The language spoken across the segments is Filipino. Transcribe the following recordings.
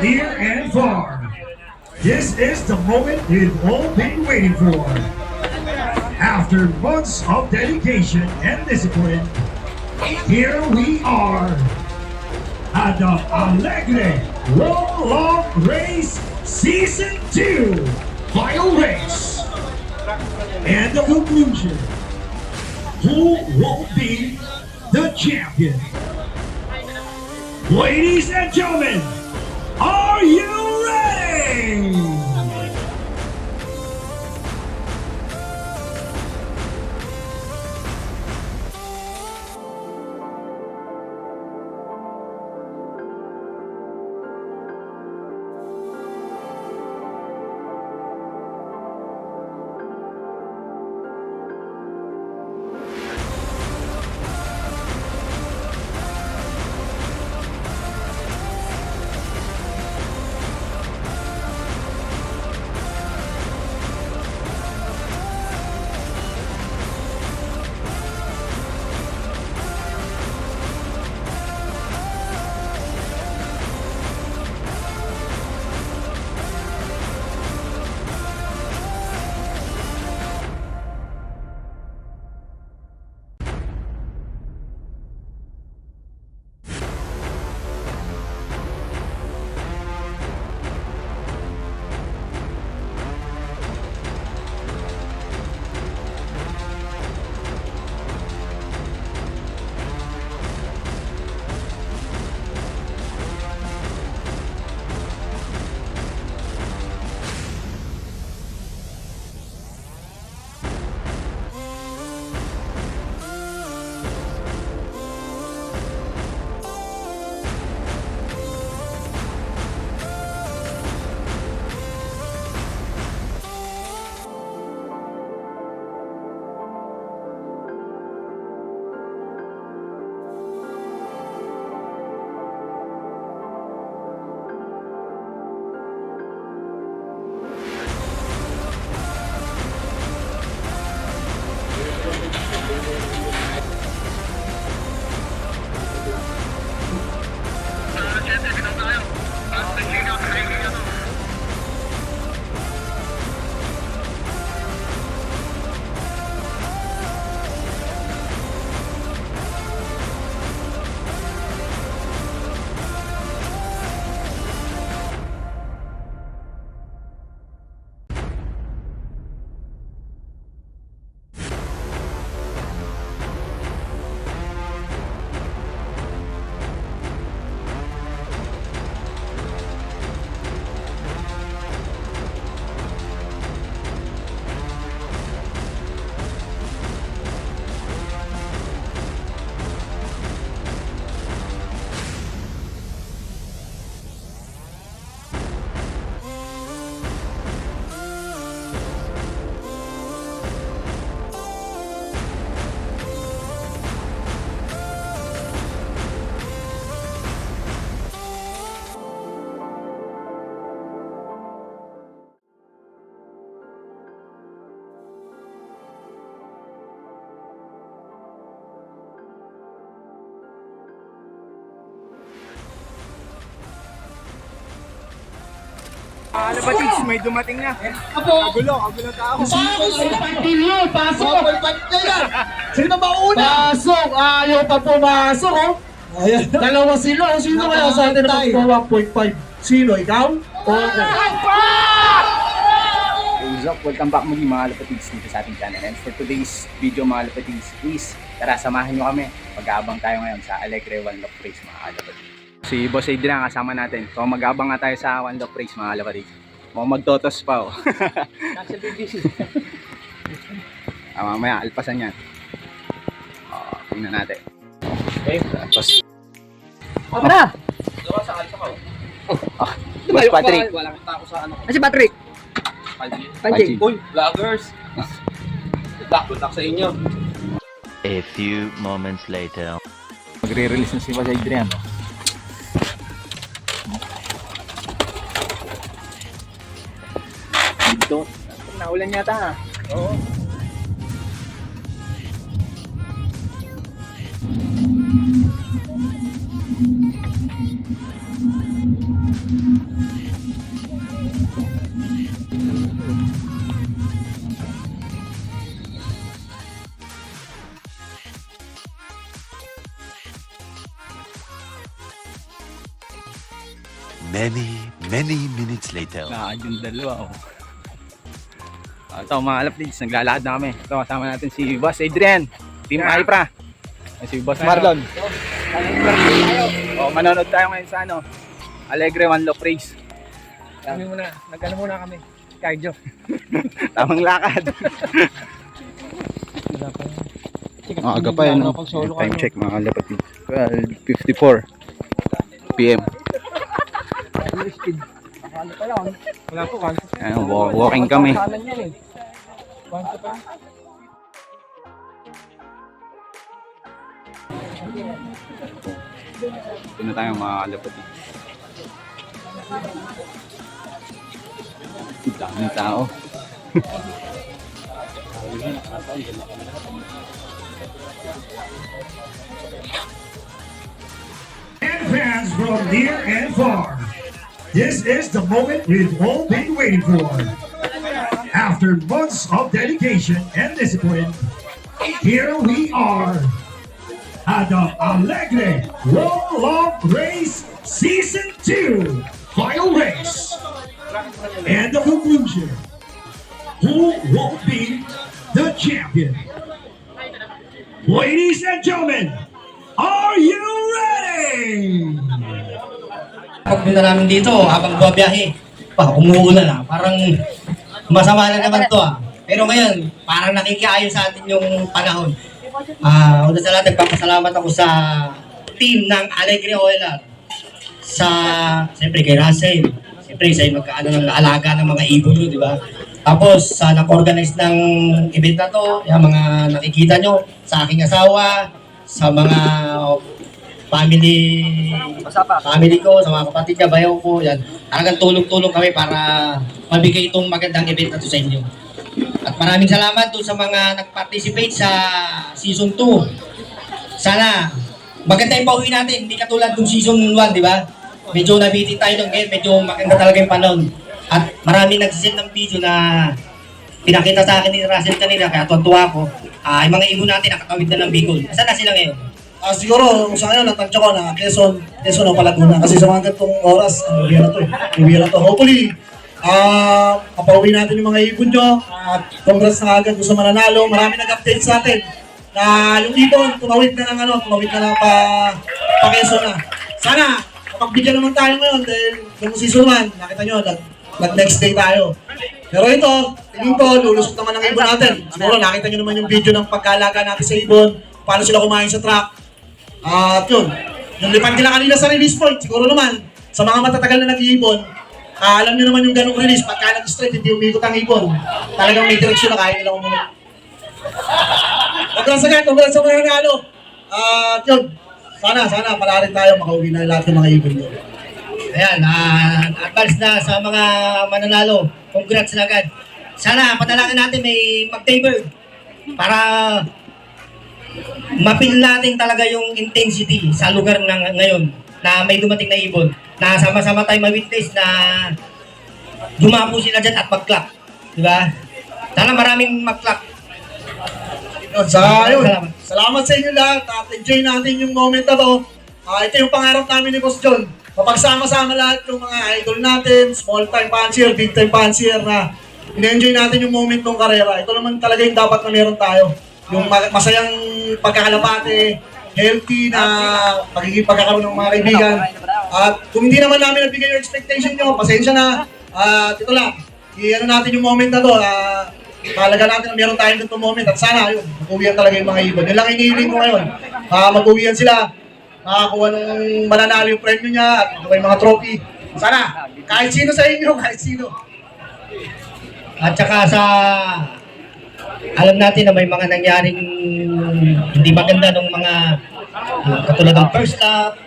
near and far. This is the moment we've all been waiting for. After months of dedication and discipline, here we are at the Alegre Roll Off Race Season 2 Final Race. And the conclusion, who will be the champion? Ladies and gentlemen, are you ready? Ano ba, Tigs? May dumating na. Kagulo tao. Pasok! Sino ba una? Pasok! Ayaw pa pumasok, oh! Dalawa sila. Sino kaya sa atin na pagkawa 1.5? Sino? Ikaw? Okay. What's up? Welcome back muli mga Lapatigs dito sa ating channel. And for today's video mga Lapatigs, please tara samahan nyo kami. Mag-aabang tayo ngayon sa Alegre One Love Race mga Lapatigs. Si Boss Adrian kasama natin. So mag-aabang nga tayo sa One Love Race mga Lapatigs. Mukhang magtotos pa oh. Cancel BBC. Mamaya alpasan yan. Tingnan natin. Okay, tapos. Tara! Gawa sa alpa ka, oh. Boss Patrick. Wala kita ako sa ano. Si Patrick. Panjing. Uy, vloggers! Good luck sa inyo. A few moments later. Magre-release na si Boss Adrian. Dito. Naulan yata ha. Oo. Many minutes later. Nakakad yung dalawa, oh. Ito, mga Alapleads, naglalakad na kami. Ito, kasama natin si Boss Adrian, Team Ipra. Si Boss Marlon. Oh, manonood tayo ngayon sa ano, Alegre One Love Race. Kami muna, nagkano muna kami. Cardio. Tamang lakad. Aga pa yun, no? Time check, mga Alapleads. 12:54 PM. Wala po, kanto. Ayun, walking kami. Kanto pa. Ito na tayo, mga Alapleads. Daming tao. And fans from near and far, this is the moment we've all been waiting for. After months of dedication and discipline, here we are at the Alegre One Love Race Season 2 final race. And the conclusion, who will be the champion? Ladies and gentlemen, are you ready? Pagpunta namin dito habang buwabiyahe, umuulan na. Parang masama na naman to Pero ngayon, parang nakikiayon sa atin yung panahon. Una sa lahat, nagpapasalamat ako sa team ng Alegre OLR. Siyempre kay Russell. Siyempre sa ng alaga ng mga ibon nyo, di ba? Tapos sa nag-organize ng event na to, yung mga nakikita nyo, sa aking asawa, sa mga family ko, sa mga kapatid niya, bayaw ko, yan. Talagang tulong-tulong kami para mabigay itong magandang event na to sa inyo. At maraming salamat doon sa mga nag-participate sa Season 2. Sana maganda yung pauwi natin, hindi katulad ng Season 1, di ba? Medyo nabitin tayo doon ngayon, medyo maganda talaga yung panahon. At maraming nagsisend ng video na pinakita sa akin ni Russell kanina, kaya tuwa ko. Yung mga ibon natin nakatawid na ng Bicol. Saan na sila ngayon? Siguro, sa ngayon, natansya ko na Quezon o Palaguna. Kasi sa mga ganitong oras, uwi na to. Hopefully, mapauwi natin yung mga ibon nyo. At congrats na agad sa mananalo. Marami nag-update sa atin na yung ibon, tumawid na pa Quezon na. Sana, mapagbigyan naman tayo ngayon dahil yung season 1, nakita nyo, nag-next day tayo. Pero ito, tingin ko, lulusot naman ang ibon natin. Siguro nakita nyo naman yung video ng pagkalaga natin sa ibon, paano sila kumain sa truck. At yun, yung lipad nila kanina sa release point, siguro naman, sa mga matatagal na nag-iibon, alam nyo naman yung ganong release, pagka nag-straight, hindi umikot ang ibon. Talagang may direksyon na kaya nila umunod. Congrats sa mga nanalo. At yun, sana pala rin tayo makauwi na lahat ng mga ibon nyo. Ayan, advance na sa mga mananalo. Congrats na agad. Sana panalangin natin may mag-favor para mapil natin talaga yung intensity sa lugar ng ngayon na may dumating na ibon. Na sama-sama tayo ma-witness na dumapo sila dyan at mag-clock. Diba? Sana maraming mag-clock. Salamat sa inyo lahat at enjoy natin yung moment na to. Ito yung pangarap namin ni Boss John. Mapagsama-sama lahat yung mga idol natin, small time fancier, big time fancier na in-enjoy natin yung moment ng karera. Ito naman talaga yung dapat na meron tayo. Yung masayang pagkakalapate, healthy na magiging pagkakaroon ng mga kaibigan. At kung hindi naman namin nabigay yung expectation nyo, pasensya na. At ito lang, i-ano natin yung moment na to. Talaga natin na meron tayong ganitong moment. At sana, yun, mag-uwihan talaga yung mga ibon. Yun lang inihiling ko ngayon. Mag-uwihan sila. Makakuha ng mananalo yung premyo niya at yung mga trophy. Sana, kahit sino sa inyo, kahit sino. At saka alam natin na may mga nangyaring hindi maganda ng mga katulad ng first lap,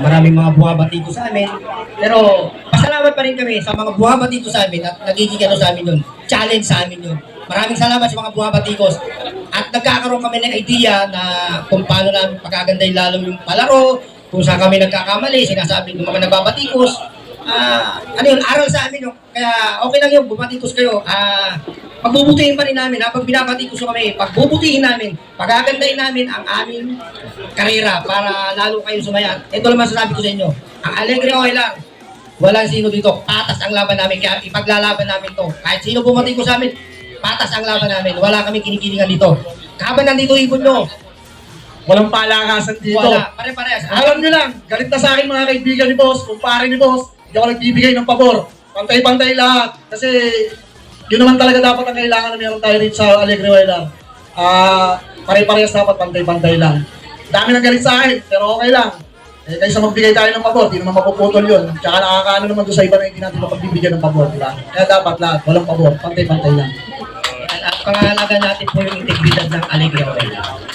maraming mga buhabati ko sa amin. Pero pasalamat pa rin kami sa mga buhabati ko sa amin at nagiging sa amin yun. Challenge sa amin yun. Maraming salamat sa mga buhabatikos. At nagkakaroon kami ng idea na kung paano namin pagkaganday lalo yung palaro, kung saan kami nagkakamali, sinasabi ng mga nagbabatikos. ano yun, aral sa amin yun. Kaya okay lang yun, bumatikos kayo. Pagbubutihin pa rin namin, habang binabatikos kami, pagbubutihin namin, pagagandahin namin ang aming karera para lalo kayo sumaya. Ito lang masasabi ko sa inyo, ang Alegre okay lang. Walang sino dito, patas ang laban namin, kaya ipaglalaban namin to. Kahit sino bumatikos sa amin, patas ang laban namin. Wala kami kinikilingan dito. Habang nandito ibon nyo, Walang palakasan dito. wala, pare-parehas. Alam nyo lang, galit na sa akin mga kaibigan ni Boss, kumpare ni Boss, hindi ako nagbibigay ng pabor. Pantay-pantay lahat. Kasi yun naman talaga dapat ang kailangan na meron tayo rin sa Alegre Wailang. Pare-parehas dapat pantay-pantay lang. Dami nang galit sa akin, pero okay lang. Kaysa magbigay tayo ng pabor, di naman mapuputol yun. Tsaka nakakaano naman doon sa iba na hindi natin mapagbibigyan ng pabor, di ba? Kaya dapat lahat, walang pabor, pantay-pantay lang. At pangalaga natin po yung integridad ng Alegre Wailang.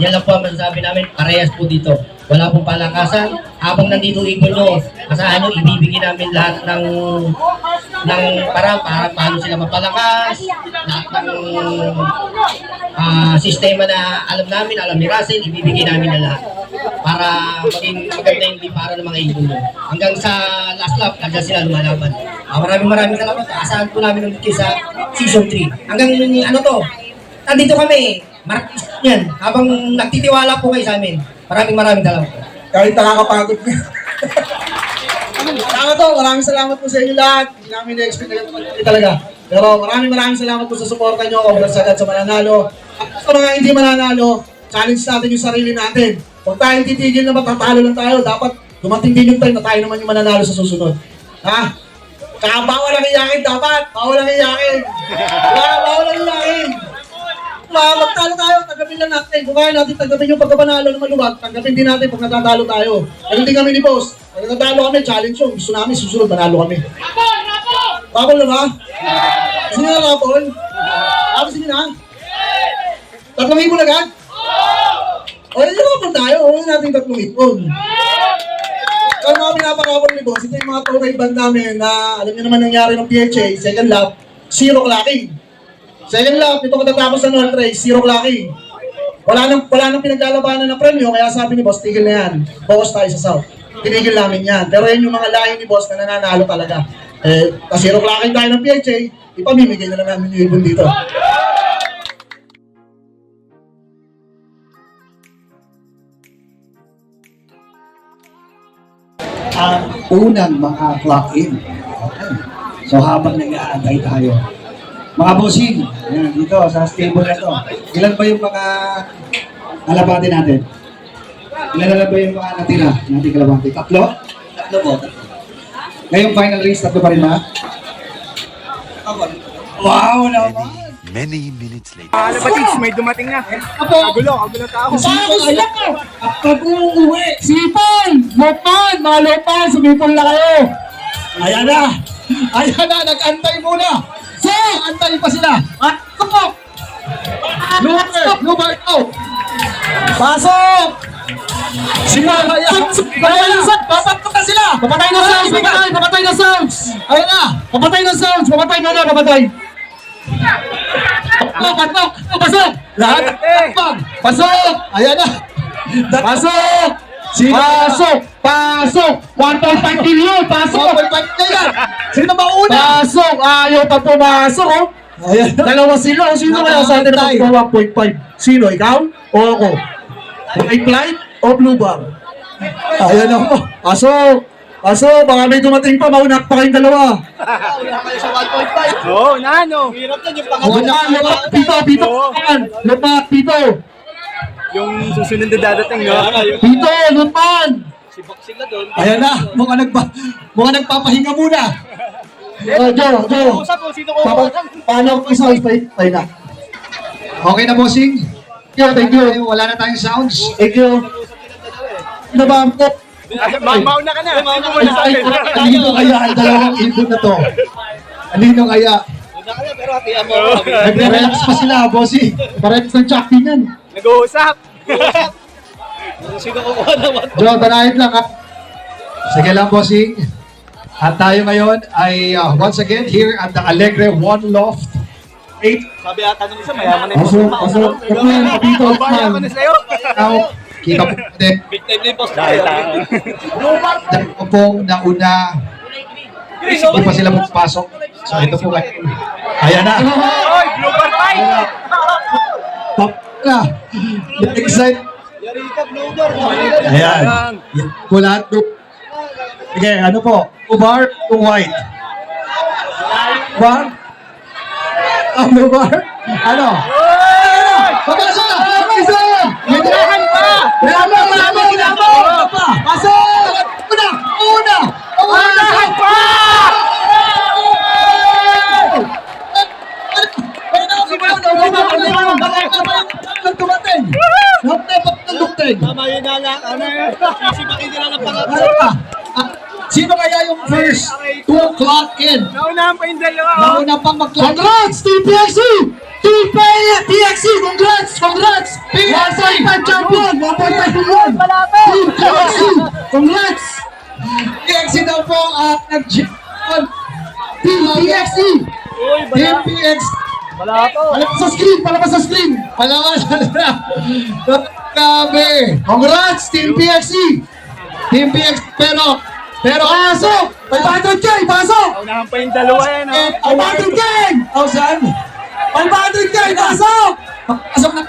Yan lang po ang masasabi namin, parehas po dito. Wala pong palakasan. Habang nandito ibon nyo, asahan nyo, ibibigay namin lahat ng para paano sila mapalakas, lahat ng sistema na alam namin, alam ni Russell, ibibigay namin na lahat. Para maging maganda yung para ng mga ibon nyo. Hanggang sa last lap, hanggang sila lumalaban. Maraming salamat. Asahan po namin ulit sa season 3. Hanggang ano to, nandito kami. Martis yan. Habang nagtitiwala po kayo sa amin. Maraming salamat. Kahit nakakapagod na. Maraming salamat po sa inyo lahat. Hindi namin na-expect na ganito talaga. Pero maraming salamat po sa suporta nyo. Congrats agad sa mananalo. At sa mga hindi mananalo, challenge natin yung sarili natin. Huwag tayong titigil na matatalo lang tayo. Dapat dumating din yung time na tayo naman yung mananalo sa susunod. Ha? Tsaka bawal ang iyakin dapat. Bawal ang iyakin. Bawal ang iyakin. Magtalo tayo, tanggapin lang natin. Kung kaya natin tanggapin yung pagkapanalo ng maluwag, tanggapin din natin pag natatalo tayo. Ganun din kami ni Boss. Pag natatalo kami, challenge yun. Gusto namin, susunod, manalo kami. Rapol na ba? Sige na, Rapol. Sige na. 3,000 agad? O, yun Rapol tayo. Huwag natin 3,000. Kaya mga pinapakapol ni Boss, ito yung mga tokay band namin na alam niyo naman nangyari ng PHA, second lap, 0 clocking. Second lap, ito katatapos sa North Race, 0 clocking. Wala nang pinaglalabanan na premyo, kaya sabi ni Boss, tigil na yan. Focus tayo sa South. Tinigil namin yan. Pero yan yung mga lahi ni Boss na nananalo talaga. Kasi 0 clocking tayo ng PHA, ipamimigay na lang namin yung ibon dito. Ang unang maka-clock in. Okay. So habang nag-aantay tayo, mga bossing, yan, dito sa stable na to. Ilan ba yung mga kalabate natin? Ilan ba yung mga natira natin kalabate? 3? 3 po. Ngayong final race, 3 pa rin ba? Wow naman! Many minutes later. Batix, may dumating na. Kagulo tao. Pag uuwi, sipon! Lopan! Mga lopan! Sumipon na kayo! Ayan na! Nag-antay muna! So, antay pa sila! At tukok! Lubar out! Pasok! Papatok na sila! Papatay na sounds! Papatay na sounds! Ayan na! Papatay na sounds! Papatay na na! Papatay! Patok! Pasok! Lahat! Pasok! Ayan na! Pasok! Pasok! 1.5 billion! Pasok! 1.5 billion! Sino ba una? Pasok! Ayaw pa pumasok, oh! Ayan. Dalawa sila. Sino kaya sa atin na 1.5? Sino? Ikaw? O ako? White flight o blue bar? Ayan ako. Pasok! Baka may dumating pa. Mauna pa kayong dalawa. Oo, nano. Pito. Lupat, Pito. Yung susunod na dadating, no? Pito, lupan. Ayan na. Mukhang nagpapahinga muna. Joe. Paano ko isa? Tayo na. Okay na bossing? Thank you. Wala na tayong sounds. Thank you. Nabang ko. Mauna ka na. Kanino kaya ang dalawang ibon na to? Kanino kaya? Nag-relax pa sila, bossy. Parehas ng champion yan. Nag-uusap. Joe, tanahin lang ha. Sige lang, bossing. At tayo ngayon ay once again here at the Alegre One Loft 8. Sabi ata nung isa, mayaman na Pasok. Kapito, Babaya ko na sa'yo. Now, kita po din. Big time na yung post tayo. Dalawa pong nauna Hindi pa sila magpasok. So ito po kayo. Ayan na. Oy, blooper fight! Pop na. Excited. Ayan. Kulat. Sige, ano po? Bar to white. Bar? Blue bar? Ano? Papasok na! Isa! May tirahan pa! Labo! Pasok! Una! Unahan pa! Tumating! Tama yun na lang. Ano yun? Sisipakin nila ng pangatlo. Ano pa? Sino kaya yung first to clock in? Naunahan pa yung dalawa. Nauna pang mag-clock in. Congrats, Team PXC! Team PXC, congrats! 1.5 champion! 1.5 million! Team PXC, congrats! PXC daw po nag-champion. Team PXC! Team PXC. Palabas sa screen! Palawas na. Grabe. Congrats, Team PXC. Team PXC. Pero Pasok! 500K! Pasok! Naunahan pa yung dalawa yan, ha? 500K! 1,000. 500K! Pasok! Pasok na.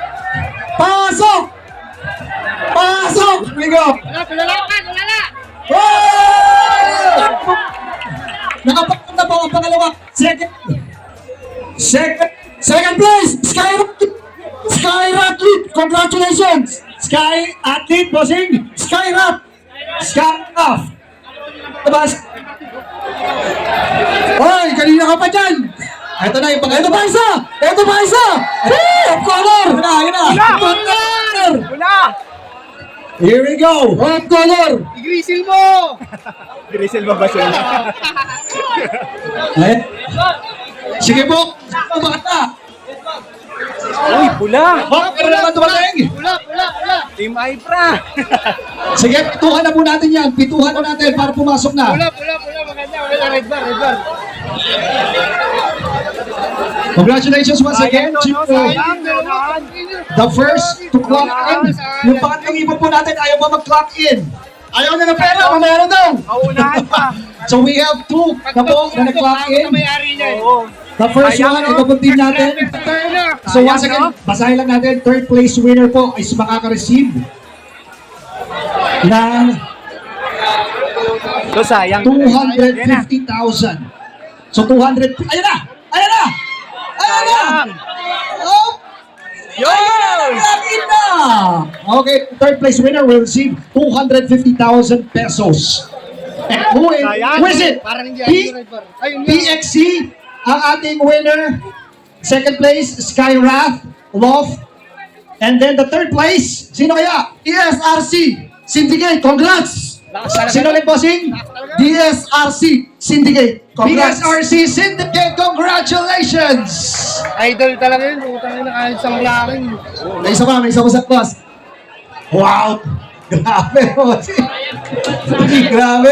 Pasok! Pasok! Bigo. Nakapagod na po ang pangalawa. Second place! Skyrat Lead! Congratulations! Sky Athlete Bossing. Skyrat! Sky off. Tabas. Hoy! Kanina ka pa dyan! Ito na yung Ito pangalawa. pa isa! Ito pa isa! Of color! Yun na. Color! Wala! Here we go. Of color! Igrisil mo! Grisel ba ba siya? Eh. Sige po. Bakit na? Uy, pula! Pero naman dumating. Team Ibra! Sige, pituhan na po natin yan. Pituhan na natin para pumasok na. Congratulations once again to the first to clock in. Yung pangatlong ibon po natin ayaw pa mag-clock in. Ayaw na ng pera, mamaya na daw. Naunahan pa! So we have two na po na nag-clock in. Oo. The first one, ito po team natin. So once again, basahin lang natin, third place winner po is makaka-receive ng So, sayang. 250,000. So 200, ayan na! Ayan na! Ayan na! Oh! Yun! Ayan na! Okay, third place winner will receive 250,000 pesos. And who is it? PXC, ang ating winner. Second place, Skyrath, Loft. And then the third place, sino kaya? DSRC Syndicate, congrats! Sino ulit, bossing? DSRC Syndicate, congrats! PSRC Syndicate, congratulations! Idol talaga yun, utang na kahit sa malaking. May isa pa sa boss. Wow! Grabe, bossing. Grabe.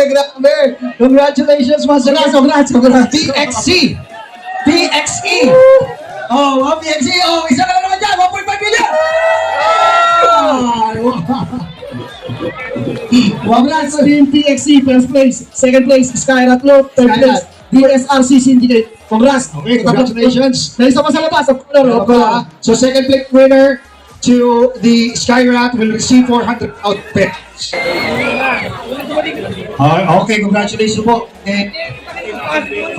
Congratulations, once again. Congrats! PXC. PXE. Oh, PXE. Oh, isa na naman dyan. 1.5 million. Congrats Team PXC, first place. Second place, Skyrat Loop. Third place, DSRC Syndicate. Congrats! Okay, congratulations. May isa pa sa labas, of color. So second place winner to the Skyrat will receive 400 out pesos. Okay, congratulations po. And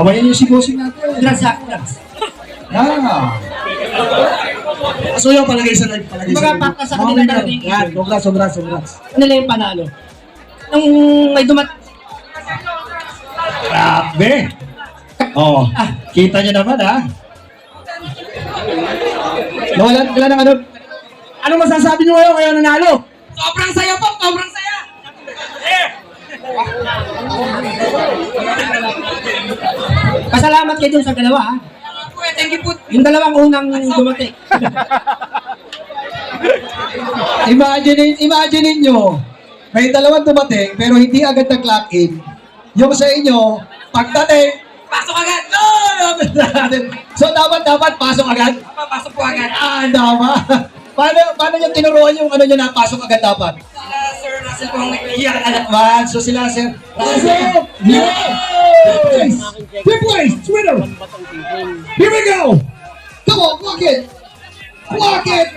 kawayan niyo si bossing natin. Congrats. So yung palagay sa live, palagay Kumbaga, pakta sa kanila darating. Yan, congrats. Ano lang yung panalo? Nung may Grabe. Oh, kita niyo naman ha. Wala ng ano. Ano masasabi niyo ngayon kaya nanalo? Sobrang saya po, sobrang saya! Pasalamat kayo dun sa dalawa, ha? Thank you po. Yung dalawang unang dumating. Imagine nyo, may dalawang dumating pero hindi agad nag-clock in. Yung sa inyo, pagdating, Pasok agad! so dapat pasok agad? Papasok po agad. Tama. Paano nyo tinuruan yung ano nyo na pasok agad dapat? Sir Russell po ang nag-iyak agad. Man, so sila sir. Pasok! Yes! winner. Here we go. Come on, clock it. Clock it.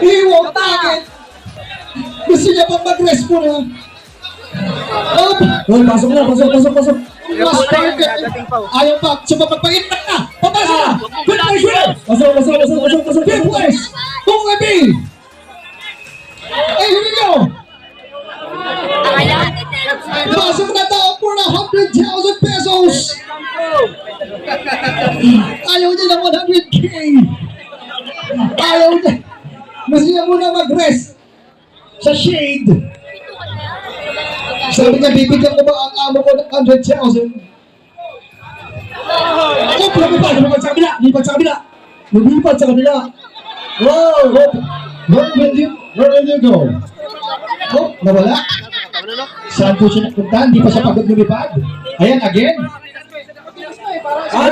He won't clock it. Gusto niya pang mag-rest muna. Oh, pasok na, pasok. Last target. Ayaw pa. So, papagpagitan na. Papasok na. Good place, winner. Pasok. Fifth place. OMB. Hey, here we go. Pasok na tao for 100,000 pesos. Ayaw niya ng 100K. Ayaw niya. Gusto niya muna mag-rest sa shade. Sabi niya, bibigyan ko ba ang amo ko ng 100,000? Oh, lumipad sa kabila. Wow! Where will you go? Oh, nawala? Saan po siya napunta? Hindi pa siya pagod lumipad. Ayan, again.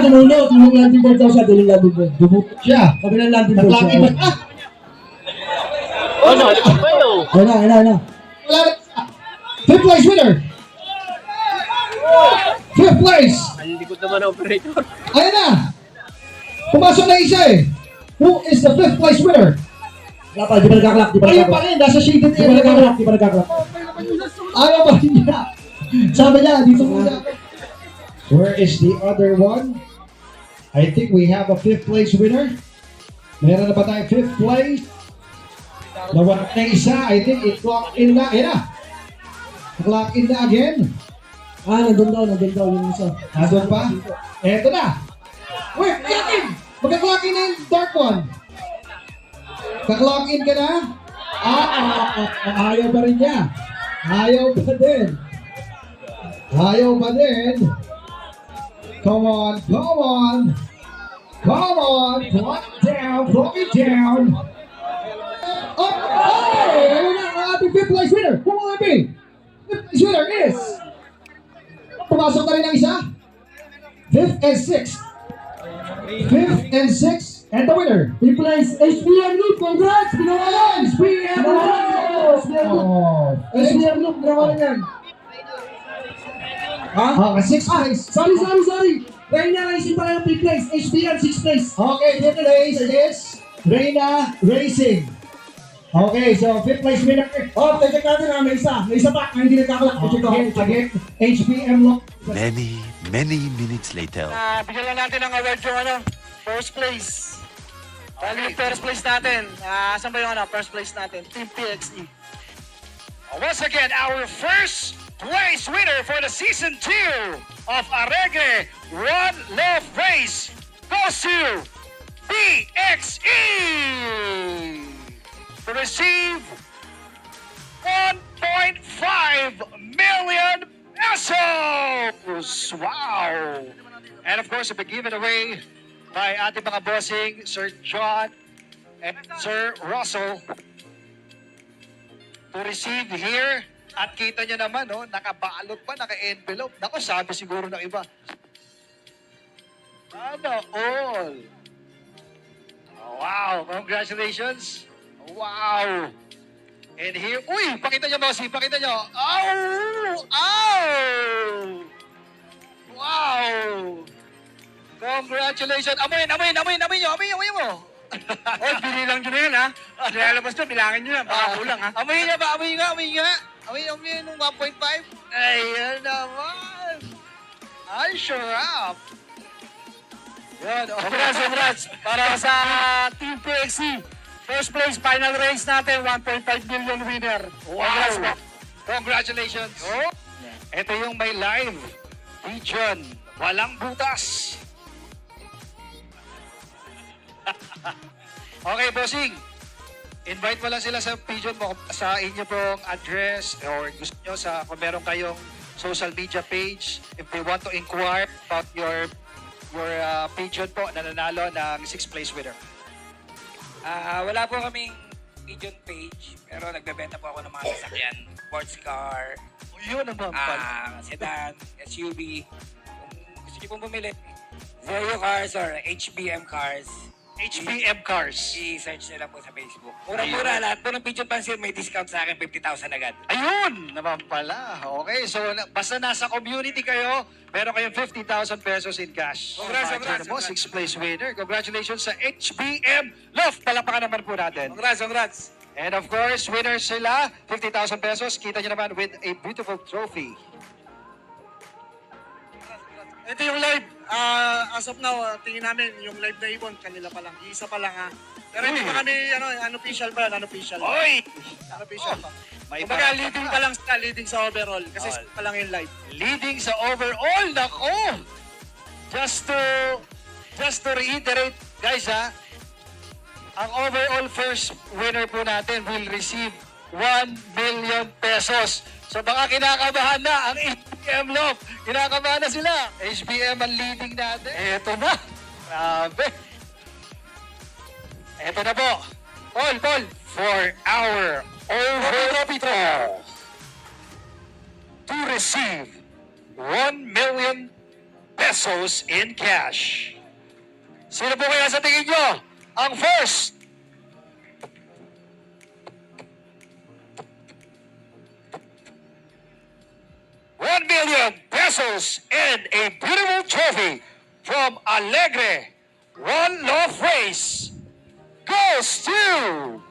Dumulong landing board daw siya. Dumulong siya. Kabilang landing board siya. Ayun na. Fifth place winner. Fifth place. Ang likod naman ang operator. Ayan na. Pumasok na isa eh. Who is the fifth place winner? Wala pa, di pa nagkaklak. Ayun pa rin, nasa shaded area. Di pa nagkaklak. Ayaw pa rin niya. Sabi niya, dito muna. Where is the other one? I think we have a fifth place winner. Meron na ba tayong fifth place? Nawala na isa. I think it clocked in na. Ayan na. Clock in na again. Nandun daw yung isa. Nandun pa? Eto na. Wait, clock in! Magka-clock in na yung dark one. Ka-clock in ka na? Ayaw pa rin niya. Ayaw pa din. Come on. Clock it down. Up! Ayun na, ang ating fifth place winner. Who will it be? Fifth place winner is... Pumasok na rin ang isa. Fifth and sixth. And the winner. Fifth place, HBM Loop. Congrats! Pinawalan! HBM Loop. Pinawalan yan. Sixth place. Sorry. Reyna Racing pala yung fifth place. HBM sixth place. Okay, fifth place is Reyna Racing. Okay, so fifth place winner. Oh, check natin may isa pa, hindi nagkakalak. Again, HBM Lock. Many minutes later. Bigyan lang natin ng award yung first place. Bali, first place natin. Saan ba yung first place natin? Team PXE. Once again, our first place winner for the season 2 of Alegre One Love Race goes to PXE to receive 1.5 million pesos. Wow! And of course, it'll be given away by ating mga bossing, Sir John and Sir Russell, to receive here. At kita nyo naman, nakabalot pa, naka-envelope. Naku, sabi siguro ng iba. Sana all. Oh, wow, congratulations. Wow. And here, pakita nyo, bossing, pakita nyo. Wow. Congratulations. Amoy mo. Binilang nyo na yan, ha? Lalabas to, bilangin nyo yan. Baka kulang, ha? Amoy nga. Amoy nung 1.5. Ayan naman. Ay, sarap. Yan, congrats. Para sa Team PXE. First place, final race natin, 1.5 million winner. Wow. Congratulations. Ito yung may live region. Walang butas. Okay, bossing. Invite mo lang sila sa pigeon mo sa inyo pong address or gusto nyo kung meron kayong social media page if they want to inquire about your pigeon po na nanalo ng 6th place winner. Wala po kaming pigeon page pero nagbebenta po ako ng mga sasakyan, sports car, Yun ang sedan, SUV. Kung gusto niyo pong bumili, Zero Cars or HBM Cars. HPM Cars. I-search nila po sa Facebook. Mura-mura, lahat po ng Pigeon Pansin may discount sa akin, 50,000 agad. Ayun naman pala. Okay, so basta nasa community kayo, meron kayong 50,000 pesos in cash. Imagine mo, 6th place winner. Congratulations sa HPM Love. Palakpakan naman po natin. Congrats! And of course, winners sila, 50,000 pesos. Kita nyo naman with a beautiful trophy. Ito yung live. As of now, tingin namin yung live na ibon, kanila pa lang. Isa pa lang ha. Pero hindi pa kami, unofficial pa yun, unofficial. Oy! Unofficial pa. May Kumbaga, parang- leading pa lang sila, leading sa overall. Kasi Oh. sila pa lang yung live. Leading sa overall. Nako! Just to reiterate, guys ha, ang overall first winner po natin will receive 1 million pesos. So baka kinakabahan na ang HBM Love. Kinakabahan na sila. HBM ang leading natin. Eto na. Grabe. Eto na po. Paul. For our overall to receive 1 million pesos in cash. Sino po kaya sa tingin nyo ang first? $1 million and a beautiful trophy from Alegre One Love Race goes to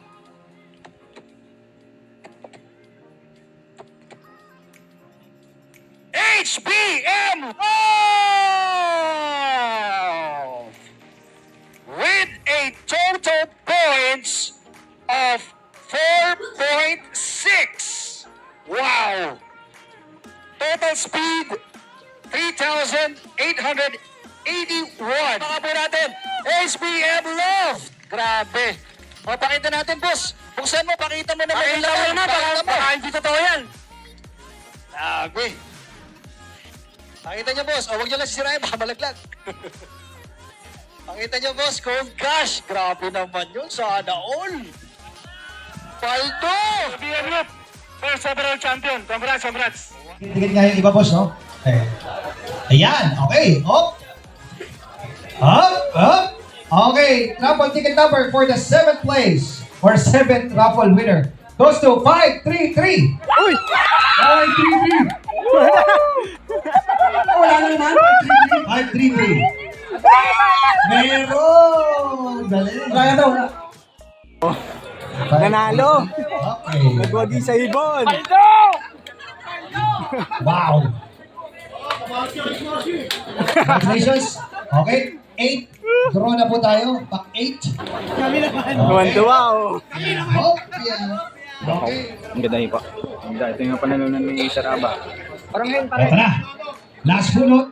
HBM Love with a total points of 4.6. Wow! Total speed 3,881. Baka po natin, HBM Love. Grabe. O, pakita natin, boss. Buksan mo, pakita mo naman. Pakita mo na, baka hindi totoo yan. Grabe. Pakita niyo, boss. O, huwag niyo lang sisirain, baka malaglag. Pakita niyo, boss, cold cash. Grabe naman yun. Sana all. Paldo! HBM Love. First overall champion. Congrats. Tingin nga yung iba, boss, no? Okay. Ayan, okay. Up. Okay, raffle ticket number for the 7th place or 7th raffle winner goes to 533. Uy! 533. Wala na naman. 533. Meron! Dali. Kaya daw. Nanalo! Okay. Nagwagi sa ibon! Wow! Congratulations! Okay, 8. Draw na po tayo. Pack 8. Tuwan-tuwa oh! Okay. Okay. Ang ganda yun po. Ito yung panalunan ni Saraba. Parang ngayon, Ito na. Last bunot.